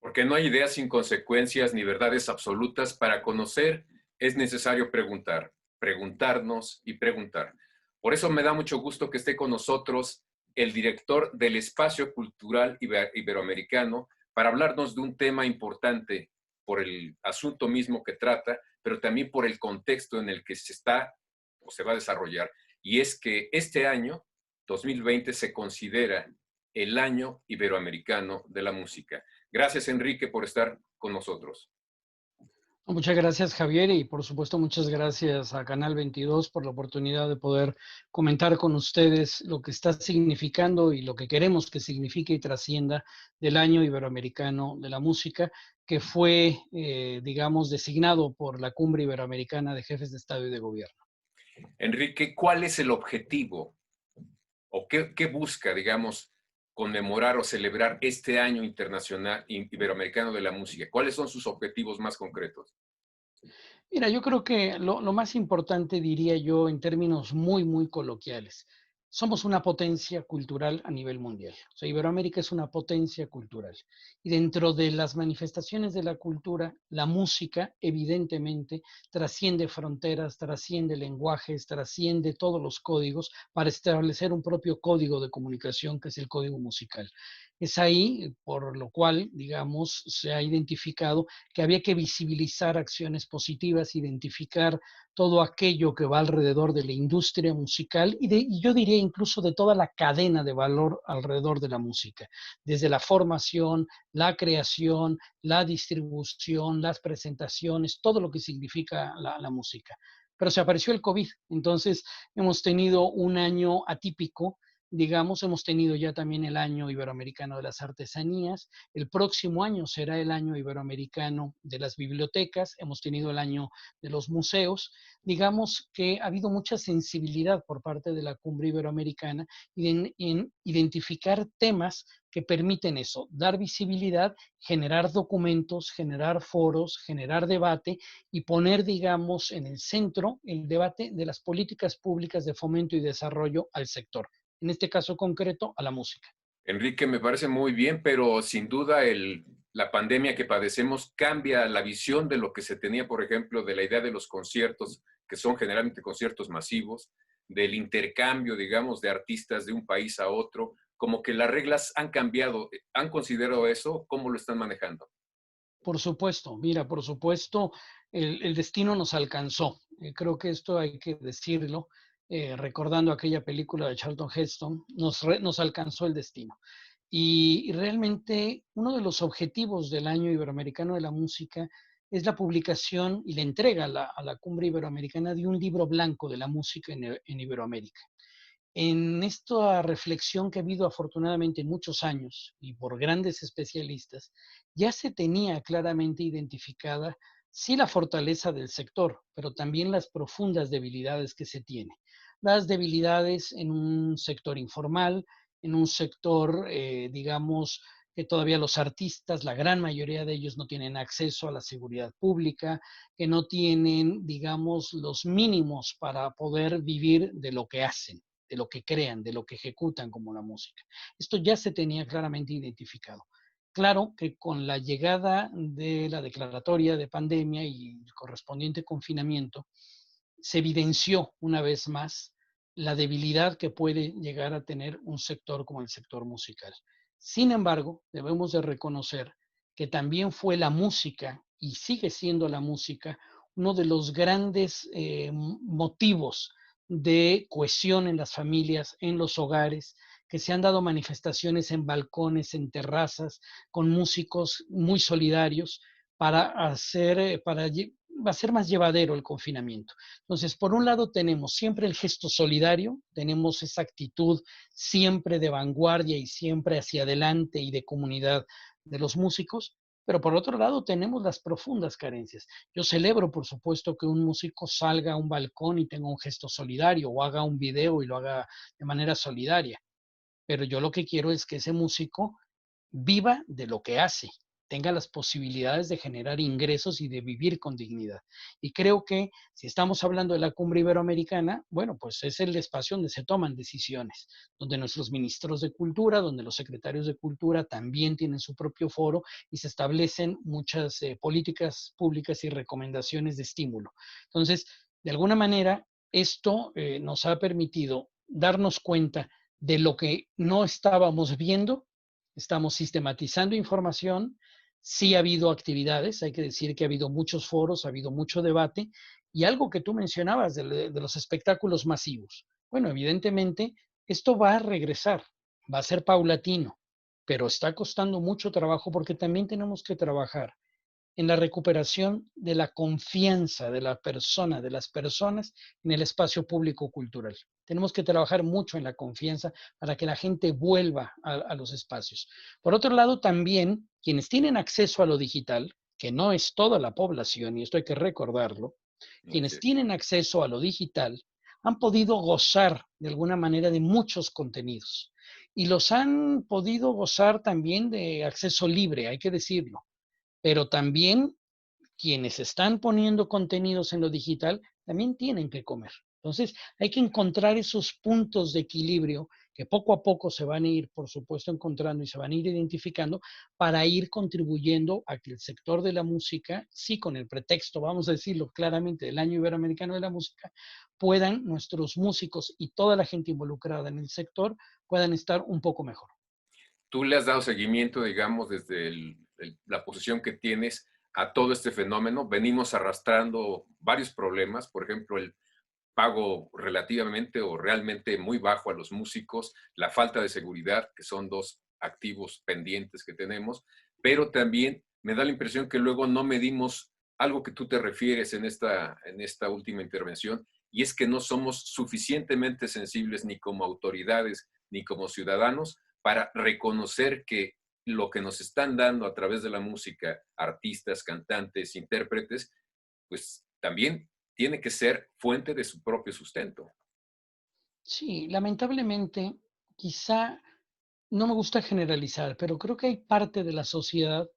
Porque no hay ideas sin consecuencias ni verdades absolutas. Para conocer es necesario preguntar, preguntarnos y preguntar. Por eso me da mucho gusto que esté con nosotros el director del Espacio Cultural Iberoamericano para hablarnos de un tema importante por el asunto mismo que trata, pero también por el contexto en el que se está o se va a desarrollar. Y es que este año, 2020, se considera el Año Iberoamericano de la Música. Gracias, Enrique, por estar con nosotros. Muchas gracias, Javier, y por supuesto muchas gracias a Canal 22 por la oportunidad de poder comentar con ustedes lo que está significando y lo que queremos que signifique y trascienda del Año Iberoamericano de la Música, que fue, digamos, designado por la Cumbre Iberoamericana de Jefes de Estado y de Gobierno. Enrique, ¿cuál es el objetivo o qué busca, digamos, conmemorar o celebrar este Año Internacional Iberoamericano de la Música? ¿Cuáles son sus objetivos más concretos? Mira, yo creo que lo más importante, diría yo, en términos muy coloquiales, somos una potencia cultural a nivel mundial. O sea, Iberoamérica es una potencia cultural. Y dentro de las manifestaciones de la cultura, la música, evidentemente, trasciende fronteras, trasciende lenguajes, trasciende todos los códigos para establecer un propio código de comunicación que es el código musical. Es ahí por lo cual, digamos, se ha identificado que había que visibilizar acciones positivas, identificar todo aquello que va alrededor de la industria musical y yo diría incluso de toda la cadena de valor alrededor de la música, desde la formación, la creación, la distribución, las presentaciones, todo lo que significa la música. Pero se apareció el COVID, entonces hemos tenido un año atípico, digamos, hemos tenido ya también el año iberoamericano de las artesanías, el próximo año será el año iberoamericano de las bibliotecas, hemos tenido el año de los museos, digamos que ha habido mucha sensibilidad por parte de la cumbre iberoamericana en identificar temas que permiten eso, dar visibilidad, generar documentos, generar foros, generar debate y poner, digamos, en el centro el debate de las políticas públicas de fomento y desarrollo al sector, en este caso concreto, a la música. Enrique, me parece muy bien, pero sin duda la pandemia que padecemos cambia la visión de lo que se tenía, por ejemplo, de la idea de los conciertos, que son generalmente conciertos masivos, del intercambio, digamos, de artistas de un país a otro, como que las reglas han cambiado. ¿Han considerado eso? ¿Cómo lo están manejando? Por supuesto, mira, por supuesto, el destino nos alcanzó. Creo que esto hay que decirlo, recordando aquella película de Charlton Heston, nos alcanzó el destino. Y realmente uno de los objetivos del Año Iberoamericano de la Música es la publicación y la entrega a la Cumbre Iberoamericana de un libro blanco de la música en Iberoamérica. En esta reflexión que ha habido afortunadamente muchos años y por grandes especialistas, ya se tenía claramente identificada sí la fortaleza del sector, pero también las profundas debilidades que se tiene. Las debilidades en un sector informal, en un sector, digamos, que todavía los artistas, la gran mayoría de ellos no tienen acceso a la seguridad pública, que no tienen, digamos, los mínimos para poder vivir de lo que hacen, de lo que crean, de lo que ejecutan como la música. Esto ya se tenía claramente identificado. Claro que con la llegada de la declaratoria de pandemia y el correspondiente confinamiento, se evidenció una vez más la debilidad que puede llegar a tener un sector como el sector musical. Sin embargo, debemos de reconocer que también fue la música y sigue siendo la música uno de los grandes motivos de cohesión en las familias, en los hogares, que se han dado manifestaciones en balcones, en terrazas, con músicos muy solidarios para va a ser más llevadero el confinamiento. Entonces, por un lado tenemos siempre el gesto solidario, tenemos esa actitud siempre de vanguardia y siempre hacia adelante y de comunidad de los músicos, pero por otro lado tenemos las profundas carencias. Yo celebro, por supuesto, que un músico salga a un balcón y tenga un gesto solidario o haga un video y lo haga de manera solidaria, pero yo lo que quiero es que ese músico viva de lo que hace, tenga las posibilidades de generar ingresos y de vivir con dignidad. Y creo que si estamos hablando de la cumbre iberoamericana, bueno, pues es el espacio donde se toman decisiones, donde nuestros ministros de cultura, donde los secretarios de cultura también tienen su propio foro y se establecen muchas políticas públicas y recomendaciones de estímulo. Entonces, de alguna manera, esto nos ha permitido darnos cuenta de lo que no estábamos viendo, estamos sistematizando información, sí ha habido actividades, hay que decir que ha habido muchos foros, ha habido mucho debate, y algo que tú mencionabas de los espectáculos masivos. Bueno, evidentemente, esto va a regresar, va a ser paulatino, pero está costando mucho trabajo porque también tenemos que trabajar en la recuperación de la confianza de la persona, de las personas en el espacio público cultural. Tenemos que trabajar mucho en la confianza para que la gente vuelva a los espacios. Por otro lado, también quienes tienen acceso a lo digital, que no es toda la población, y esto hay que recordarlo, Así quienes es. tienen acceso a lo digital han podido gozar de alguna manera de muchos contenidos y los han podido gozar también de acceso libre, hay que decirlo, pero también quienes están poniendo contenidos en lo digital también tienen que comer. Entonces, hay que encontrar esos puntos de equilibrio que poco a poco se van a ir, por supuesto, encontrando y se van a ir identificando para ir contribuyendo a que el sector de la música, sí con el pretexto, vamos a decirlo claramente, del Año Iberoamericano de la Música, puedan nuestros músicos y toda la gente involucrada en el sector puedan estar un poco mejor. Tú le has dado seguimiento, digamos, desde la posición que tienes a todo este fenómeno. Venimos arrastrando varios problemas, por ejemplo, el pago relativamente o realmente muy bajo a los músicos, la falta de seguridad, que son dos activos pendientes que tenemos, pero también me da la impresión que luego no medimos algo que tú te refieres en esta última intervención, y es que no somos suficientemente sensibles ni como autoridades ni como ciudadanos para reconocer que lo que nos están dando a través de la música, artistas, cantantes, intérpretes, pues también tiene que ser fuente de su propio sustento. Sí, lamentablemente, quizá no me gusta generalizar, pero creo que hay parte de la sociedad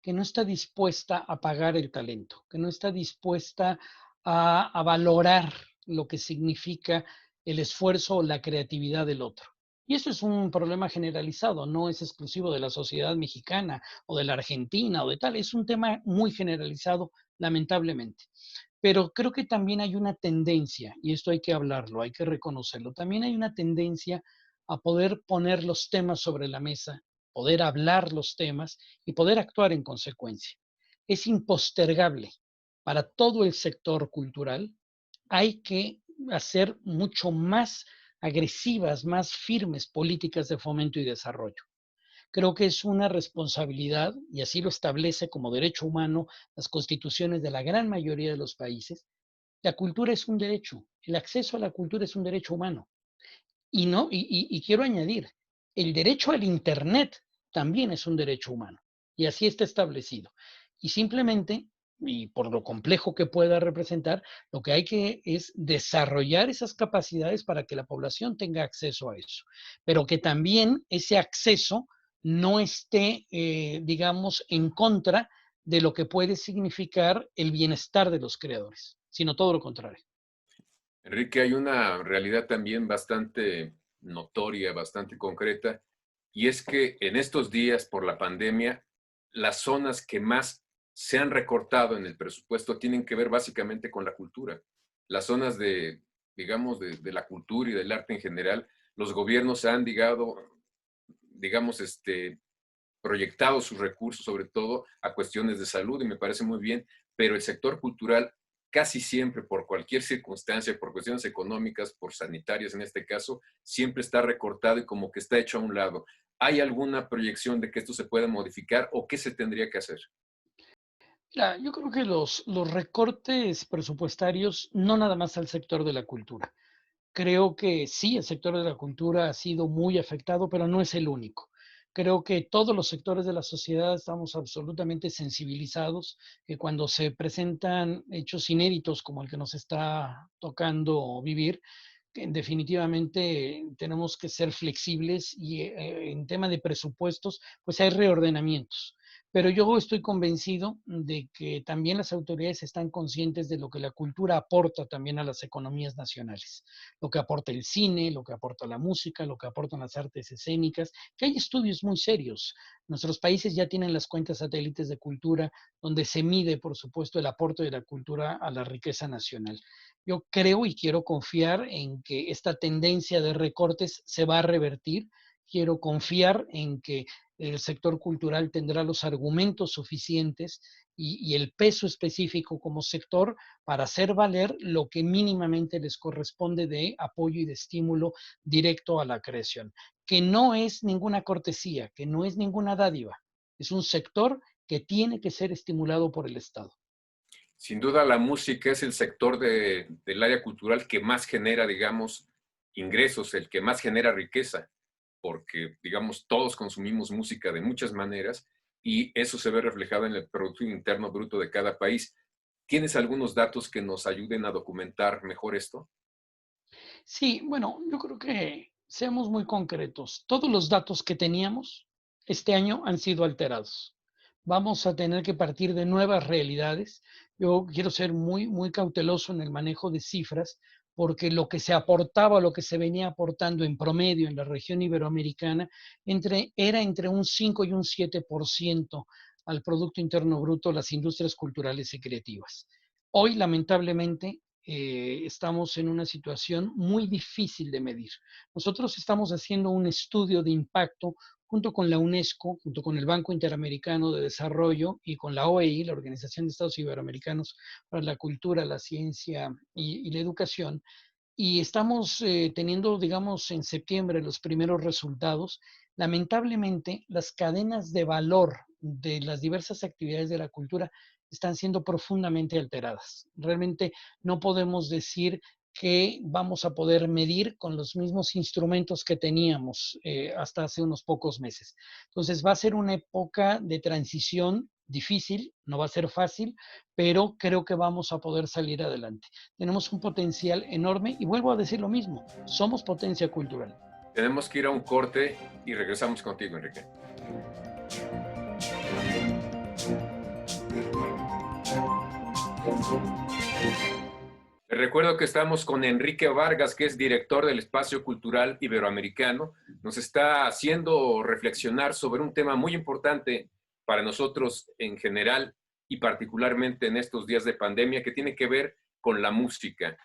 que no está dispuesta a pagar el talento, que no está dispuesta a valorar lo que significa el esfuerzo o la creatividad del otro. Y eso es un problema generalizado, no es exclusivo de la sociedad mexicana o de la Argentina o de tal, es un tema muy generalizado, lamentablemente. Pero creo que también hay una tendencia, y esto hay que hablarlo, hay que reconocerlo, también hay una tendencia a poder poner los temas sobre la mesa, poder hablar los temas y poder actuar en consecuencia. Es impostergable para todo el sector cultural. Hay que hacer mucho más agresivas, más firmes políticas de fomento y desarrollo. Creo que es una responsabilidad, y así lo establece como derecho humano las constituciones de la gran mayoría de los países. La cultura es un derecho, el acceso a la cultura es un derecho humano. Y, no, y quiero añadir, el derecho al Internet también es un derecho humano. Y así está establecido. Y simplemente, y por lo complejo que pueda representar, lo que hay que es desarrollar esas capacidades para que la población tenga acceso a eso. Pero que también ese acceso no esté, digamos, en contra de lo que puede significar el bienestar de los creadores, sino todo lo contrario. Enrique, hay una realidad también bastante notoria, bastante concreta, y es que en estos días, por la pandemia, las zonas que más se han recortado en el presupuesto tienen que ver básicamente con la cultura. Las zonas de, digamos, de la cultura y del arte en general, los gobiernos han, digamos, proyectado sus recursos sobre todo a cuestiones de salud y me parece muy bien, pero el sector cultural casi siempre, por cualquier circunstancia, por cuestiones económicas, por sanitarias en este caso, siempre está recortado y como que está hecho a un lado. ¿Hay alguna proyección de que esto se pueda modificar o qué se tendría que hacer? Mira, yo creo que los recortes presupuestarios, no nada más al sector de la cultura. Creo que sí, el sector de la cultura ha sido muy afectado, pero no es el único. Creo que todos los sectores de la sociedad estamos absolutamente sensibilizados que cuando se presentan hechos inéditos como el que nos está tocando vivir, que definitivamente tenemos que ser flexibles y en tema de presupuestos, pues hay reordenamientos. pero yo estoy convencido de que también las autoridades están conscientes de lo que la cultura aporta también a las economías nacionales, lo que aporta el cine, lo que aporta la música, lo que aportan las artes escénicas, que hay estudios muy serios. Nuestros países ya tienen las cuentas satélites de cultura, donde se mide, por supuesto, el aporte de la cultura a la riqueza nacional. Yo creo y quiero confiar en que esta tendencia de recortes se va a revertir. Quiero confiar en que el sector cultural tendrá los argumentos suficientes y el peso específico como sector para hacer valer lo que mínimamente les corresponde de apoyo y de estímulo directo a la creación, que no es ninguna cortesía, que no es ninguna dádiva, es un sector que tiene que ser estimulado por el Estado. Sin duda, la música es el sector del área cultural que más genera, digamos, ingresos, el que más genera riqueza, porque, digamos, todos consumimos música de muchas maneras y eso se ve reflejado en el Producto Interno Bruto de cada país. ¿Tienes algunos datos que nos ayuden a documentar mejor esto? Sí, bueno, yo creo que seamos muy concretos. Todos los datos que teníamos este año han sido alterados. Vamos a tener que partir de nuevas realidades. Yo quiero ser muy cauteloso en el manejo de cifras, porque lo que se aportaba, lo que se venía aportando en promedio en la región iberoamericana, era entre un 5 y un 7% al Producto Interno Bruto las industrias culturales y creativas. Hoy, lamentablemente, estamos en una situación muy difícil de medir. Nosotros estamos haciendo un estudio de impacto junto con la UNESCO, junto con el Banco Interamericano de Desarrollo y con la OEI, la Organización de Estados Iberoamericanos para la Cultura, la Ciencia y la Educación, y estamos teniendo, digamos, en septiembre los primeros resultados. Lamentablemente, las cadenas de valor de las diversas actividades de la cultura están siendo profundamente alteradas. Realmente no podemos decir que vamos a poder medir con los mismos instrumentos que teníamos hasta hace unos pocos meses. Entonces va a ser una época de transición difícil, no va a ser fácil, pero creo que vamos a poder salir adelante. Tenemos un potencial enorme y vuelvo a decir lo mismo, somos potencia cultural. Tenemos que ir a un corte y regresamos contigo, Enrique. Les recuerdo que estamos con Enrique Vargas, que es director del Espacio Cultural Iberoamericano. Nos está haciendo reflexionar sobre un tema muy importante para nosotros en general y particularmente en estos días de pandemia, que tiene que ver con la música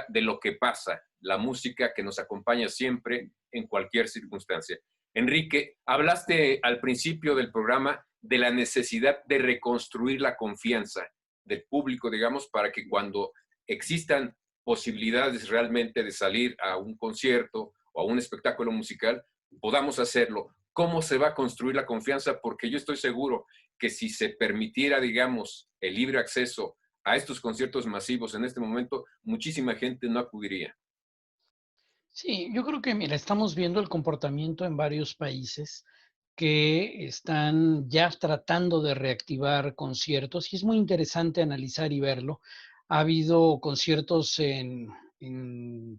de lo que pasa, la música que nos acompaña siempre en cualquier circunstancia. Enrique, hablaste al principio del programa de la necesidad de reconstruir la confianza del público, digamos, para que cuando existan posibilidades realmente de salir a un concierto o a un espectáculo musical, podamos hacerlo. ¿Cómo se va a construir la confianza? Porque yo estoy seguro que si se permitiera, digamos, el libre acceso a estos conciertos masivos en este momento, muchísima gente no acudiría. Sí, yo creo que, mira, estamos viendo el comportamiento en varios países que están ya tratando de reactivar conciertos y es muy interesante analizar y verlo. Ha habido conciertos en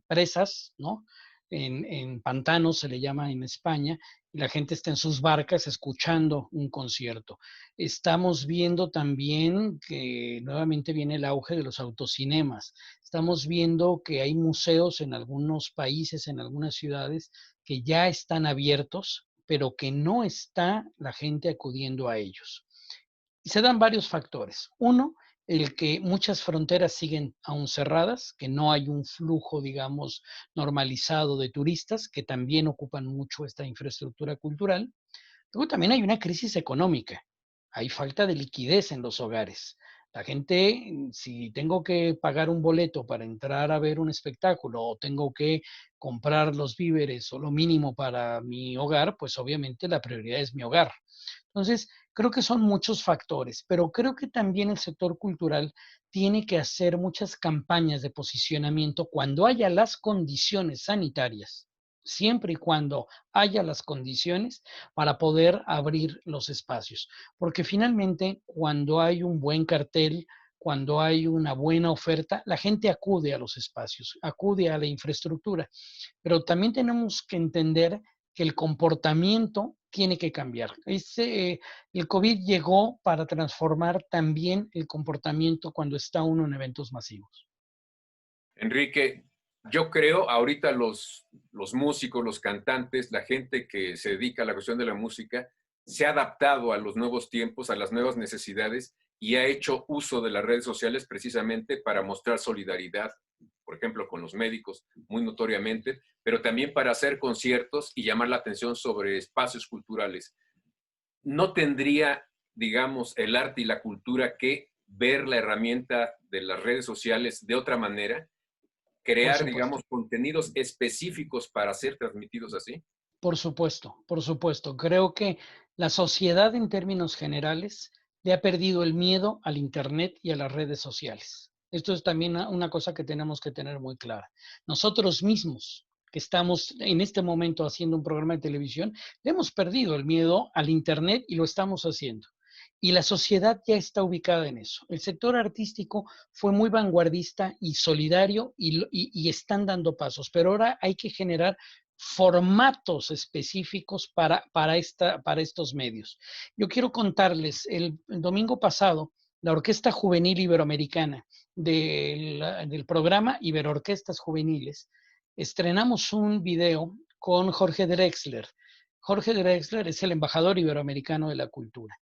presas, ¿no? En pantanos se le llama en España, y la gente está en sus barcas escuchando un concierto. Estamos viendo también que nuevamente viene el auge de los autocinemas. Estamos viendo que hay museos en algunos países, en algunas ciudades, que ya están abiertos, pero que no está la gente acudiendo a ellos. Y se dan varios factores. Uno, el que muchas fronteras siguen aún cerradas, que no hay un flujo, digamos, normalizado de turistas, que también ocupan mucho esta infraestructura cultural. Luego también hay una crisis económica, hay falta de liquidez en los hogares. La gente, si tengo que pagar un boleto para entrar a ver un espectáculo o tengo que comprar los víveres o lo mínimo para mi hogar, pues obviamente la prioridad es mi hogar. Entonces, creo que son muchos factores, pero creo que también el sector cultural tiene que hacer muchas campañas de posicionamiento cuando haya las condiciones sanitarias, siempre y cuando haya las condiciones para poder abrir los espacios. Porque finalmente, cuando hay un buen cartel, cuando hay una buena oferta, la gente acude a los espacios, acude a la infraestructura. Pero también tenemos que entender que el comportamiento tiene que cambiar. El COVID llegó para transformar también el comportamiento cuando está uno en eventos masivos. Enrique, yo creo ahorita los músicos, los cantantes, la gente que se dedica a la cuestión de la música, se ha adaptado a los nuevos tiempos, a las nuevas necesidades y ha hecho uso de las redes sociales precisamente para mostrar solidaridad, por ejemplo, con los médicos, muy notoriamente, pero también para hacer conciertos y llamar la atención sobre espacios culturales. ¿No tendría, digamos, el arte y la cultura que ver la herramienta de las redes sociales de otra manera? Por Crear, supuesto. digamos, contenidos específicos para ser transmitidos así. Por supuesto, por supuesto. Creo que la sociedad en términos generales le ha perdido el miedo al Internet y a las redes sociales. Esto es también una cosa que tenemos que tener muy clara. Nosotros mismos, que estamos en este momento haciendo un programa de televisión, le hemos perdido el miedo al Internet y lo estamos haciendo. Y la sociedad ya está ubicada en eso. El sector artístico fue muy vanguardista y solidario y están dando pasos, pero ahora hay que generar formatos específicos para estos medios. Yo quiero contarles, el domingo pasado, la Orquesta Juvenil Iberoamericana del programa Iberoorquestas Juveniles, estrenamos un video con Jorge Drexler. Jorge Drexler es el embajador iberoamericano de la cultura.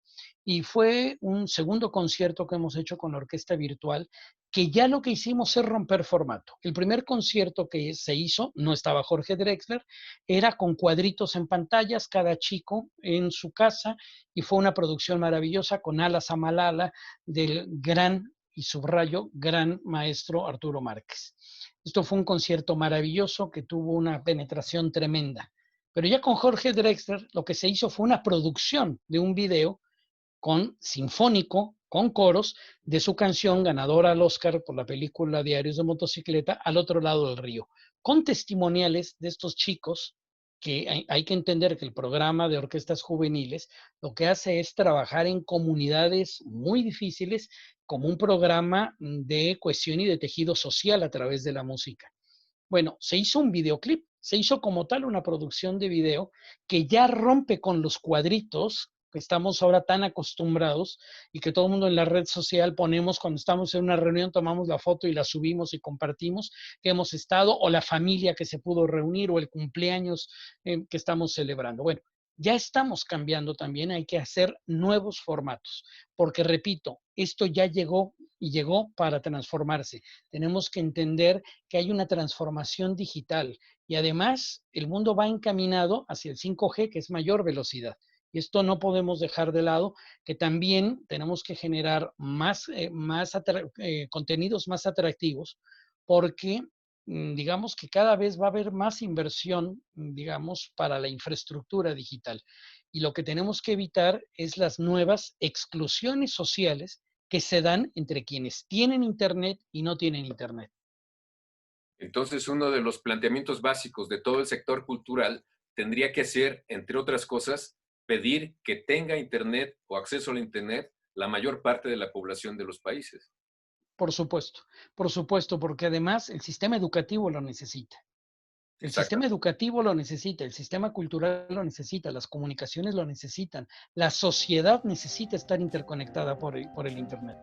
Y fue un segundo concierto que hemos hecho con la orquesta virtual, que ya lo que hicimos es romper formato. El primer concierto que se hizo, no estaba Jorge Drexler, era con cuadritos en pantallas, cada chico en su casa, y fue una producción maravillosa con Alas a Malala del gran, y subrayo, gran maestro Arturo Márquez. Esto fue un concierto maravilloso que tuvo una penetración tremenda. Pero ya con Jorge Drexler lo que se hizo fue una producción de un video con sinfónico, con coros, de su canción ganadora al Oscar por la película Diarios de Motocicleta, Al otro lado del río, con testimoniales de estos chicos, que hay que entender que el programa de orquestas juveniles lo que hace es trabajar en comunidades muy difíciles como un programa de cohesión y de tejido social a través de la música. Bueno, se hizo un videoclip, se hizo como tal una producción de video que ya rompe con los cuadritos que estamos ahora tan acostumbrados y que todo el mundo en la red social ponemos cuando estamos en una reunión, tomamos la foto y la subimos y compartimos que hemos estado, o la familia que se pudo reunir, o el cumpleaños que estamos celebrando. Bueno, ya estamos cambiando también, hay que hacer nuevos formatos, porque repito, esto ya llegó y llegó para transformarse. Tenemos que entender que hay una transformación digital y además el mundo va encaminado hacia el 5G, que es mayor velocidad. Y esto no podemos dejar de lado, que también tenemos que generar contenidos más atractivos, porque digamos que cada vez va a haber más inversión, digamos, para la infraestructura digital. Y lo que tenemos que evitar es las nuevas exclusiones sociales que se dan entre quienes tienen Internet y no tienen Internet. Entonces, uno de los planteamientos básicos de todo el sector cultural tendría que ser, entre otras cosas, pedir que tenga Internet o acceso al Internet la mayor parte de la población de los países. Por supuesto, porque además el sistema educativo lo necesita. El sistema Exactamente. educativo lo necesita, el sistema cultural lo necesita, las comunicaciones lo necesitan, la sociedad necesita estar interconectada por el Internet.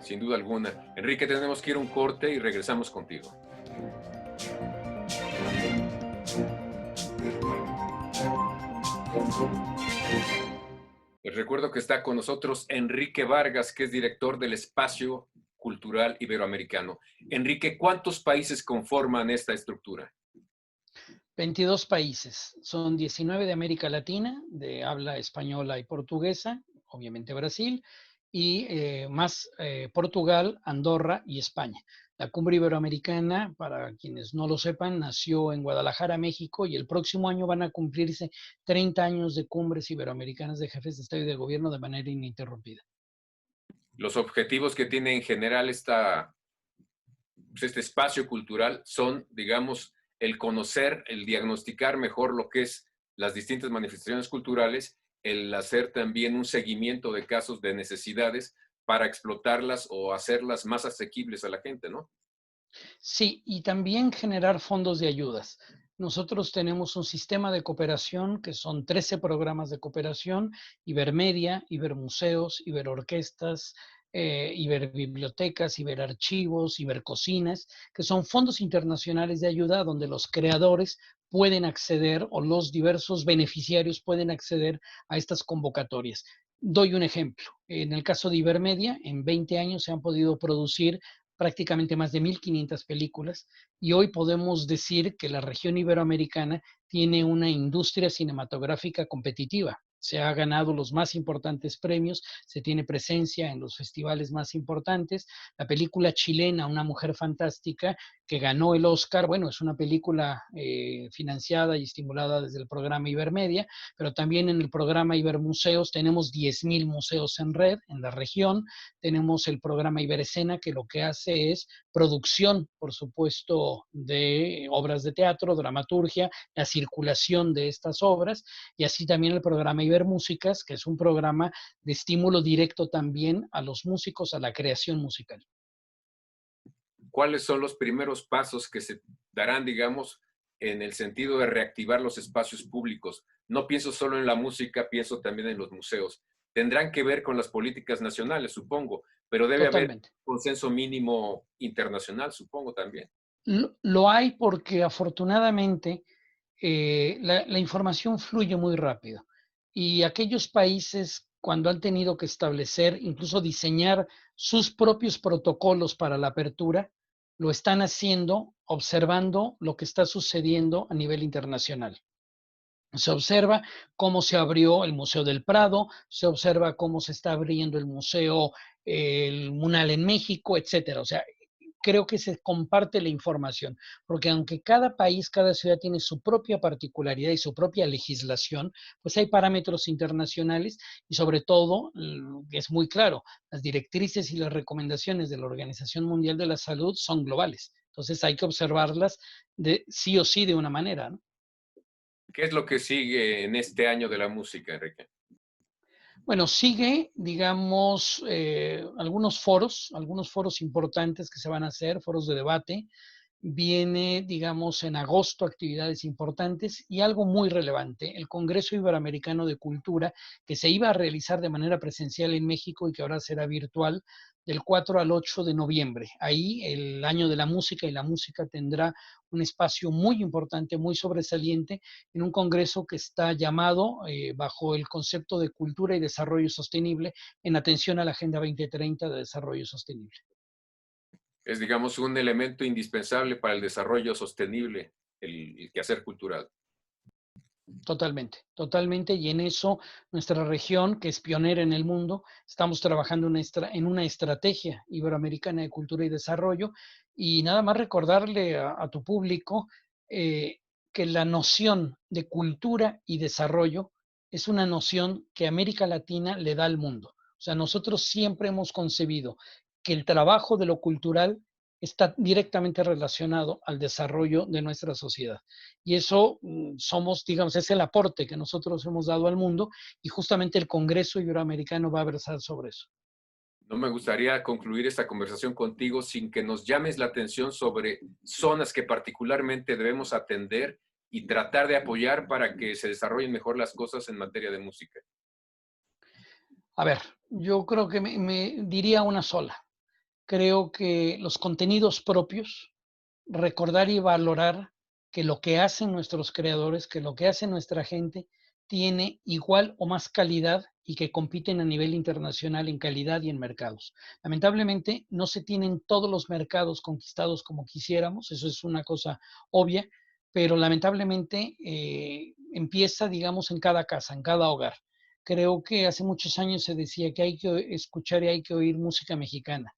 Sin duda alguna. Enrique, tenemos que ir a un corte y regresamos contigo. Les recuerdo que está con nosotros Enrique Vargas, que es director del Espacio Cultural Iberoamericano. Enrique, ¿cuántos países conforman esta estructura? 22 países, son 19 de América Latina, de habla española y portuguesa, obviamente Brasil, y más Portugal, Andorra y España. La Cumbre Iberoamericana, para quienes no lo sepan, nació en Guadalajara, México, y el próximo año van a cumplirse 30 años de cumbres iberoamericanas de jefes de Estado y de Gobierno de manera ininterrumpida. Los objetivos que tiene en general este espacio cultural son, digamos, el conocer, el diagnosticar mejor lo que es las distintas manifestaciones culturales, el hacer también un seguimiento de casos de necesidades para explotarlas o hacerlas más asequibles a la gente, ¿no? Sí, y también generar fondos de ayudas. Nosotros tenemos un sistema de cooperación que son 13 programas de cooperación: Ibermedia, Ibermuseos, Iberorquestas, Iberbibliotecas, Iberarchivos, Ibercocinas, que son fondos internacionales de ayuda donde los creadores pueden acceder, o los diversos beneficiarios pueden acceder a estas convocatorias. Doy un ejemplo. En el caso de Ibermedia, en 20 años se han podido producir prácticamente más de 1,500 películas, y hoy podemos decir que la región iberoamericana tiene una industria cinematográfica competitiva. Se ha ganado los más importantes premios, se tiene presencia en los festivales más importantes. La película chilena Una mujer fantástica, que ganó el Oscar, bueno, es una película financiada y estimulada desde el programa Ibermedia, pero también en el programa Ibermuseos tenemos 10,000 museos en red en la región. Tenemos el programa Iberescena, que lo que hace es producción, por supuesto, de obras de teatro, dramaturgia, la circulación de estas obras, y así también el programa Ibermúsicas, que es un programa de estímulo directo también a los músicos, a la creación musical. ¿Cuáles son los primeros pasos que se darán, digamos, en el sentido de reactivar los espacios públicos? No pienso solo en la música, pienso también en los museos. Tendrán que ver con las políticas nacionales, supongo, pero debe haber Totalmente. consenso mínimo internacional, supongo también. Lo hay porque afortunadamente la información fluye muy rápido, y aquellos países, cuando han tenido que establecer, incluso diseñar sus propios protocolos para la apertura, lo están haciendo observando lo que está sucediendo a nivel internacional. Se observa cómo se abrió el Museo del Prado, se observa cómo se está abriendo el Museo, el Munal en México, etcétera. O sea, creo que se comparte la información, porque aunque cada país, cada ciudad tiene su propia particularidad y su propia legislación, pues hay parámetros internacionales, y sobre todo, es muy claro, las directrices y las recomendaciones de la Organización Mundial de la Salud son globales. Entonces hay que observarlas de sí o sí de una manera, ¿no? ¿Qué es lo que sigue en este año de la música, Enrique? Bueno, sigue, digamos, algunos foros importantes que se van a hacer, foros de debate. Viene, digamos, en agosto actividades importantes y algo muy relevante: el Congreso Iberoamericano de Cultura, que se iba a realizar de manera presencial en México y que ahora será virtual, del 4 al 8 de noviembre. Ahí el año de la música, y la música tendrá un espacio muy importante, muy sobresaliente, en un congreso que está llamado bajo el concepto de cultura y desarrollo sostenible, en atención a la Agenda 2030 de Desarrollo Sostenible. Es, digamos, un elemento indispensable para el desarrollo sostenible, el quehacer cultural. Totalmente, totalmente. Y en eso nuestra región, que es pionera en el mundo, estamos trabajando en una estrategia iberoamericana de cultura y desarrollo. Y nada más recordarle a tu público que la noción de cultura y desarrollo es una noción que América Latina le da al mundo. O sea, nosotros siempre hemos concebido que el trabajo de lo cultural está directamente relacionado al desarrollo de nuestra sociedad. Y eso somos, digamos, es el aporte que nosotros hemos dado al mundo, y justamente el Congreso Iberoamericano va a versar sobre eso. No me gustaría concluir esta conversación contigo sin que nos llames la atención sobre zonas que particularmente debemos atender y tratar de apoyar para que se desarrollen mejor las cosas en materia de música. A ver, yo creo que me diría una sola. Creo que los contenidos propios, recordar y valorar que lo que hacen nuestros creadores, que lo que hace nuestra gente, tiene igual o más calidad, y que compiten a nivel internacional en calidad y en mercados. Lamentablemente no se tienen todos los mercados conquistados como quisiéramos, eso es una cosa obvia, pero lamentablemente empieza, digamos, en cada casa, en cada hogar. Creo que hace muchos años se decía que hay que escuchar y hay que oír música mexicana.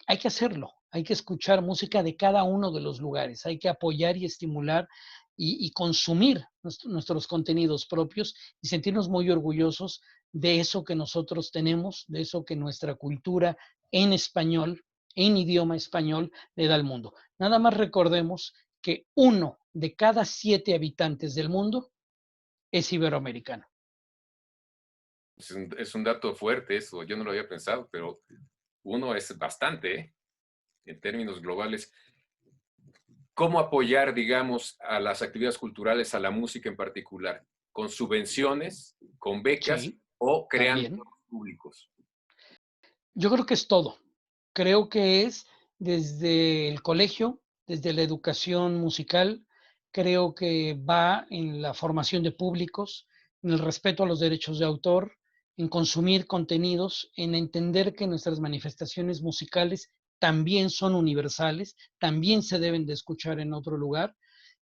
Hay que hacerlo, hay que escuchar música de cada uno de los lugares, hay que apoyar y estimular y consumir nuestros contenidos propios, y sentirnos muy orgullosos de eso que nosotros tenemos, de eso que nuestra cultura en español, en idioma español, le da al mundo. Nada más recordemos que 1 de cada 7 habitantes del mundo es iberoamericano. Es un dato fuerte eso, yo no lo había pensado, pero uno es bastante, ¿eh? En términos globales. ¿Cómo apoyar, digamos, a las actividades culturales, a la música en particular? ¿Con subvenciones, con becas Sí, o creando también. foros públicos? Yo creo que es todo. Creo que es desde el colegio, desde la educación musical, creo que va en la formación de públicos, en el respeto a los derechos de autor, en consumir contenidos, en entender que nuestras manifestaciones musicales también son universales, también se deben de escuchar en otro lugar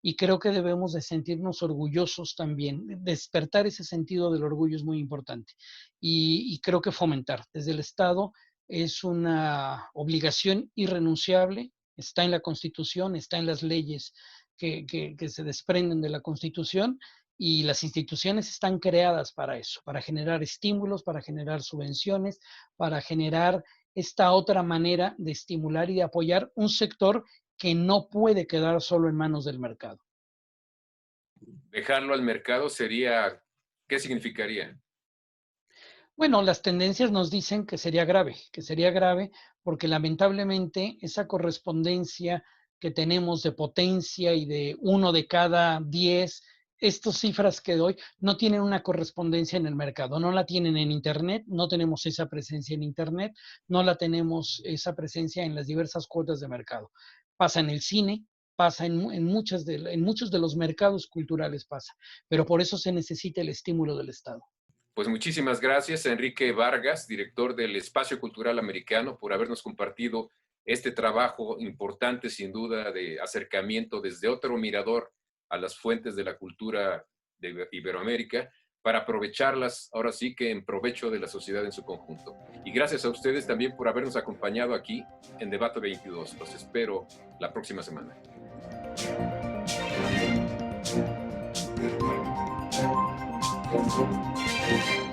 y creo que debemos de sentirnos orgullosos también. Despertar ese sentido del orgullo es muy importante y creo que fomentar desde el Estado es una obligación irrenunciable, está en la Constitución, está en las leyes que se desprenden de la Constitución y las instituciones están creadas para eso, para generar estímulos, para generar subvenciones, para generar esta otra manera de estimular y de apoyar un sector que no puede quedar solo en manos del mercado. Dejarlo al mercado sería, ¿qué significaría? Bueno, las tendencias nos dicen que sería grave porque lamentablemente esa correspondencia que tenemos de potencia y de 1 de cada 10, estas cifras que doy no tienen una correspondencia en el mercado, no la tienen en Internet, no tenemos esa presencia en Internet, no la tenemos esa presencia en las diversas cuotas de mercado. Pasa en el cine, pasa en muchos de los mercados culturales pasa, pero por eso se necesita el estímulo del Estado. Pues muchísimas gracias, Enrique Vargas, director del Espacio Cultural Americano, por habernos compartido este trabajo importante, sin duda, de acercamiento desde otro mirador a las fuentes de la cultura de Iberoamérica, para aprovecharlas ahora sí que en provecho de la sociedad en su conjunto. Y gracias a ustedes también por habernos acompañado aquí en Debate 22. Los espero la próxima semana. Thank you.